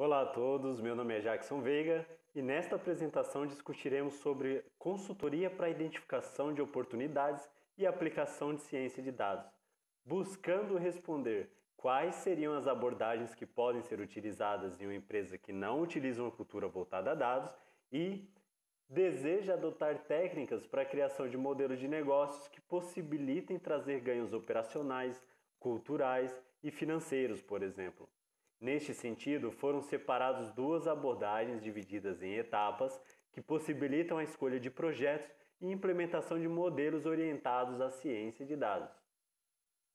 Olá a todos, meu nome é Jackson Veiga e nesta apresentação discutiremos sobre consultoria para a identificação de oportunidades e aplicação de ciência de dados, buscando responder quais seriam as abordagens que podem ser utilizadas em uma empresa que não utiliza uma cultura voltada a dados e deseja adotar técnicas para a criação de modelos de negócios que possibilitem trazer ganhos operacionais, culturais e financeiros, por exemplo. Neste sentido, foram separadas duas abordagens divididas em etapas que possibilitam a escolha de projetos e implementação de modelos orientados à ciência de dados.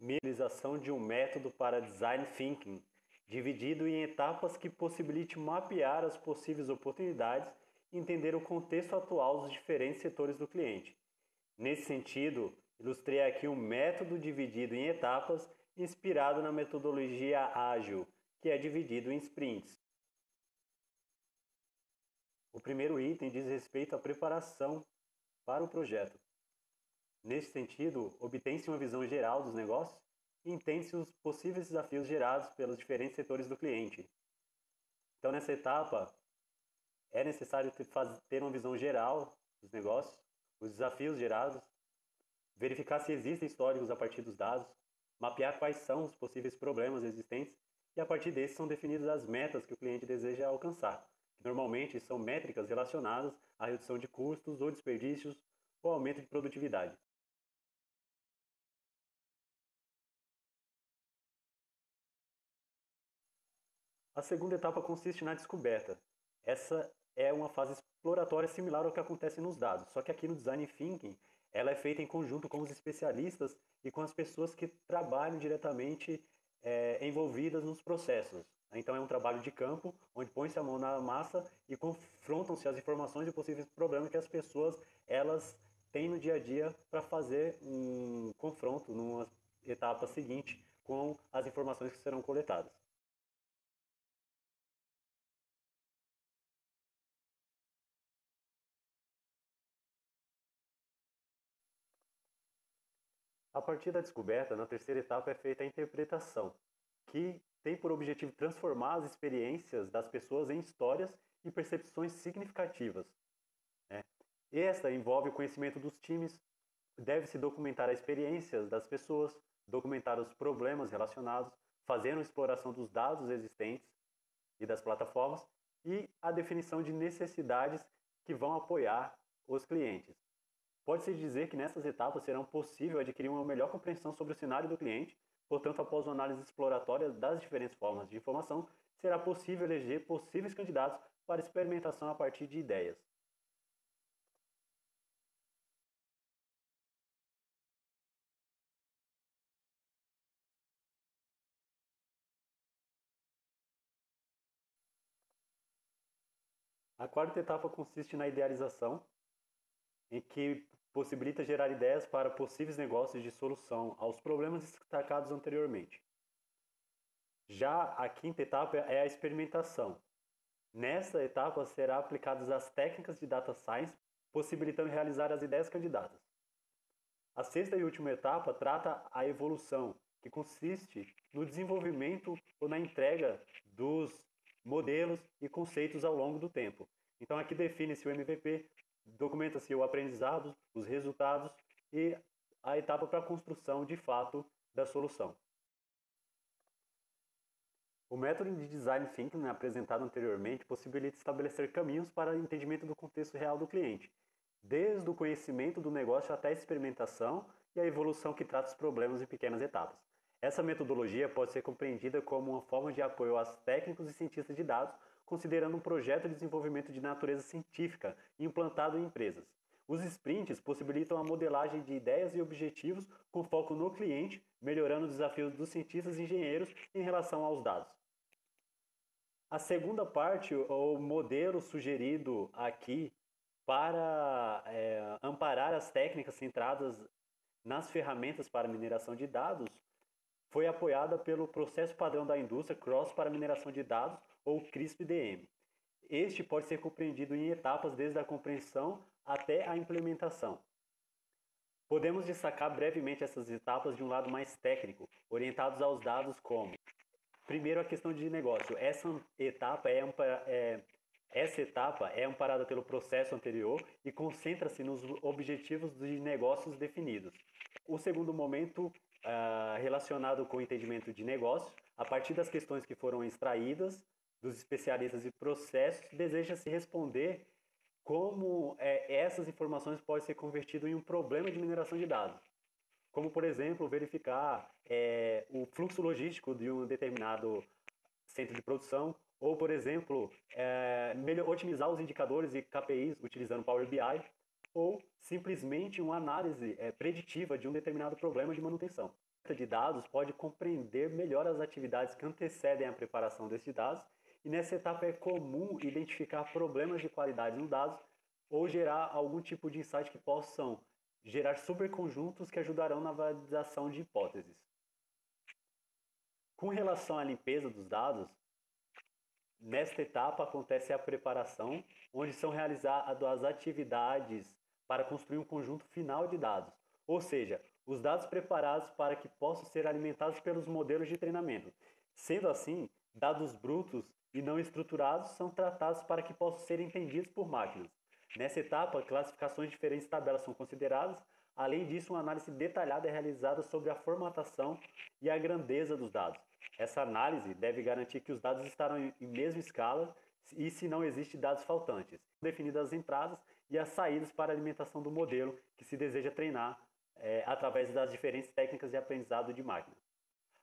Utilização de um método para design thinking, dividido em etapas que possibilite mapear as possíveis oportunidades e entender o contexto atual dos diferentes setores do cliente. Nesse sentido, ilustrei aqui um método dividido em etapas inspirado na metodologia ágil, que é dividido em sprints. O primeiro item diz respeito à preparação para o projeto. Neste sentido, obtém-se uma visão geral dos negócios e entende-se os possíveis desafios gerados pelos diferentes setores do cliente. Então, nessa etapa, é necessário ter uma visão geral dos negócios, os desafios gerados, verificar se existem históricos a partir dos dados, mapear quais são os possíveis problemas existentes e a partir desses são definidas as metas que o cliente deseja alcançar, que normalmente são métricas relacionadas à redução de custos ou desperdícios ou aumento de produtividade. A segunda etapa consiste na descoberta. Essa é uma fase exploratória similar ao que acontece nos dados, só que aqui no Design Thinking ela é feita em conjunto com os especialistas e com as pessoas que trabalham diretamente envolvidas nos processos. Então é um trabalho de campo, onde põe-se a mão na massa e confrontam-se as informações e possíveis problemas que as pessoas elas têm no dia a dia para fazer um confronto numa etapa seguinte com as informações que serão coletadas. A partir da descoberta, na terceira etapa é feita a interpretação, que tem por objetivo transformar as experiências das pessoas em histórias e percepções significativas. Né? Esta envolve o conhecimento dos times, deve-se documentar as experiências das pessoas, documentar os problemas relacionados, fazendo a exploração dos dados existentes e das plataformas e a definição de necessidades que vão apoiar os clientes. Pode-se dizer que nessas etapas será possível adquirir uma melhor compreensão sobre o cenário do cliente, portanto, após uma análise exploratória das diferentes formas de informação, será possível eleger possíveis candidatos para experimentação a partir de ideias. A quarta etapa consiste na idealização, em que possibilita gerar ideias para possíveis negócios de solução aos problemas destacados anteriormente. Já a quinta etapa é a experimentação. Nessa etapa serão aplicadas as técnicas de data science, possibilitando realizar as ideias candidatas. A sexta e última etapa trata a evolução, que consiste no desenvolvimento ou na entrega dos modelos e conceitos ao longo do tempo. Então aqui define-se o MVP, documenta-se o aprendizado, os resultados e a etapa para a construção de fato da solução. O método de design thinking apresentado anteriormente possibilita estabelecer caminhos para o entendimento do contexto real do cliente, desde o conhecimento do negócio até a experimentação e a evolução que trata os problemas em pequenas etapas. Essa metodologia pode ser compreendida como uma forma de apoio aos técnicos e cientistas de dados, considerando um projeto de desenvolvimento de natureza científica implantado em empresas. Os sprints possibilitam a modelagem de ideias e objetivos com foco no cliente, melhorando os desafios dos cientistas e engenheiros em relação aos dados. A segunda parte, o modelo sugerido aqui para amparar as técnicas centradas nas ferramentas para mineração de dados, foi apoiada pelo processo padrão da indústria Cross para mineração de dados, ou CRISP-DM. Este pode ser compreendido em etapas desde a compreensão até a implementação. Podemos destacar brevemente essas etapas de um lado mais técnico, orientados aos dados como Primeiro, a questão de negócio. Essa etapa é amparada pelo processo anterior e concentra-se nos objetivos de negócios definidos. O segundo momento, relacionado com o entendimento de negócio, a partir das questões que foram extraídas dos especialistas e processos, deseja-se responder como essas informações podem ser convertidas em um problema de mineração de dados. Como, por exemplo, verificar o fluxo logístico de um determinado centro de produção, ou, por exemplo, otimizar os indicadores e KPIs utilizando Power BI, ou simplesmente uma análise preditiva de um determinado problema de manutenção. A de dados pode compreender melhor as atividades que antecedem a preparação desses dados, e nessa etapa é comum identificar problemas de qualidade nos dados ou gerar algum tipo de insight que possam gerar superconjuntos que ajudarão na validação de hipóteses. Com relação à limpeza dos dados, nesta etapa acontece a preparação, onde são realizadas as atividades para construir um conjunto final de dados, ou seja, os dados preparados para que possam ser alimentados pelos modelos de treinamento. Sendo assim, dados brutos e não estruturados são tratados para que possam ser entendidos por máquinas. Nessa etapa, classificações de diferentes tabelas são consideradas. Além disso, uma análise detalhada é realizada sobre a formatação e a grandeza dos dados. Essa análise deve garantir que os dados estarão em mesma escala e se não existem dados faltantes. Definidas as entradas e as saídas para a alimentação do modelo que se deseja treinar através das diferentes técnicas de aprendizado de máquina.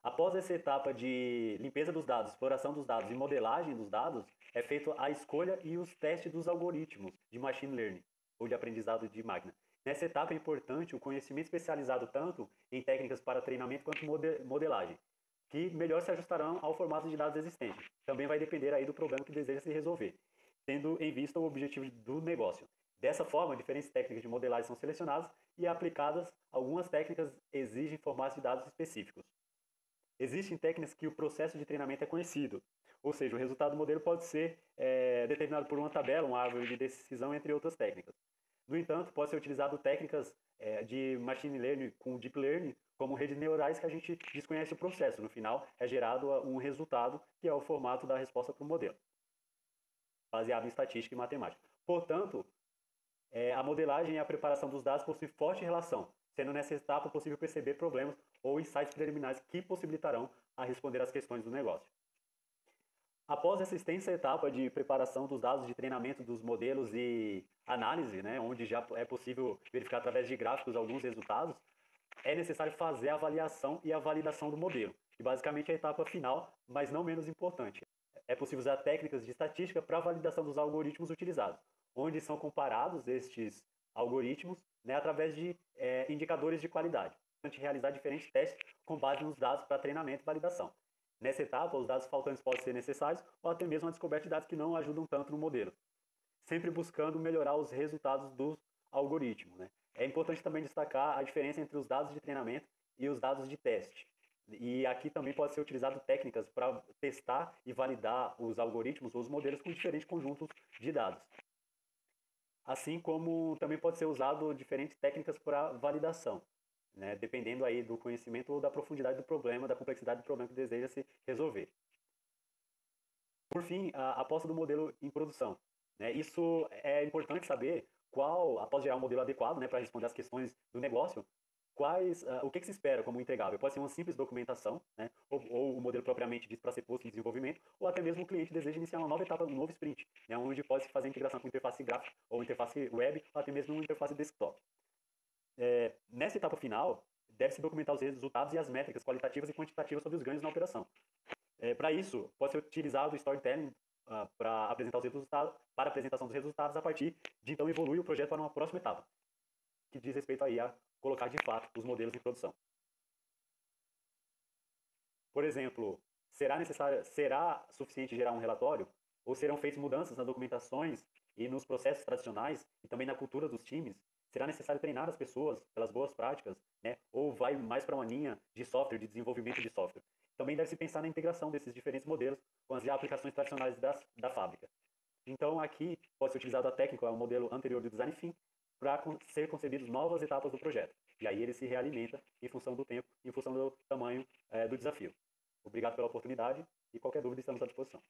Após essa etapa de limpeza dos dados, exploração dos dados e modelagem dos dados, é feita a escolha e os testes dos algoritmos de machine learning, ou de aprendizado de máquina. Nessa etapa é importante o conhecimento especializado tanto em técnicas para treinamento quanto modelagem, que melhor se ajustarão ao formato de dados existente. Também vai depender aí do problema que deseja se resolver, tendo em vista o objetivo do negócio. Dessa forma, diferentes técnicas de modelagem são selecionadas e aplicadas. Algumas técnicas exigem formatos de dados específicos. Existem técnicas que o processo de treinamento é conhecido, ou seja, o resultado do modelo pode ser determinado por uma tabela, uma árvore de decisão, entre outras técnicas. No entanto, pode ser utilizado técnicas de machine learning com deep learning, como redes neurais, que a gente desconhece o processo. No final, é gerado um resultado que é o formato da resposta para o modelo, baseado em estatística e matemática. Portanto, a modelagem e a preparação dos dados possuem forte relação, sendo nessa etapa possível perceber problemas ou insights preliminares que possibilitarão a responder às questões do negócio. Após essa extensa etapa de preparação dos dados de treinamento dos modelos e análise, onde já é possível verificar através de gráficos alguns resultados, é necessário fazer a avaliação e a validação do modelo, que basicamente é a etapa final, mas não menos importante. É possível usar técnicas de estatística para a validação dos algoritmos utilizados, onde são comparados estes algoritmos através de indicadores de qualidade. A gente realizar diferentes testes com base nos dados para treinamento e validação. Nessa etapa, os dados faltantes podem ser necessários ou até mesmo a descoberta de dados que não ajudam tanto no modelo, sempre buscando melhorar os resultados dos algoritmos. É importante também destacar a diferença entre os dados de treinamento e os dados de teste. E aqui também pode ser utilizado técnicas para testar e validar os algoritmos ou os modelos com diferentes conjuntos de dados. Assim como também pode ser usado diferentes técnicas para validação, dependendo aí do conhecimento ou da profundidade do problema, da complexidade do problema que deseja se resolver. Por fim, a aposta do modelo em produção. Isso é importante saber após gerar um modelo adequado para responder às questões do negócio, o que se espera como entregável. Pode ser uma simples documentação, ou o modelo propriamente dito para ser posto em desenvolvimento, ou até mesmo o cliente deseja iniciar uma nova etapa, um novo sprint, onde pode se fazer integração com interface gráfica, ou interface web, ou até mesmo uma interface desktop. Nessa etapa final, deve-se documentar os resultados e as métricas qualitativas e quantitativas sobre os ganhos na operação. Para isso, pode ser utilizado o storytelling para apresentar os resultados, para a apresentação dos resultados. A partir de então evolui o projeto para uma próxima etapa, que diz respeito aí a colocar de fato os modelos em produção. Por exemplo, será suficiente gerar um relatório? Ou serão feitas mudanças nas documentações e nos processos tradicionais e também na cultura dos times? Será necessário treinar as pessoas pelas boas práticas? Ou vai mais para uma linha de software, de desenvolvimento de software? Também deve-se pensar na integração desses diferentes modelos com as aplicações tradicionais da fábrica. Então, aqui pode ser utilizado a técnica, o modelo anterior do design thinking, para ser concebidos novas etapas do projeto. E aí ele se realimenta em função do tempo, em função do tamanho do desafio. Obrigado pela oportunidade e qualquer dúvida estamos à disposição.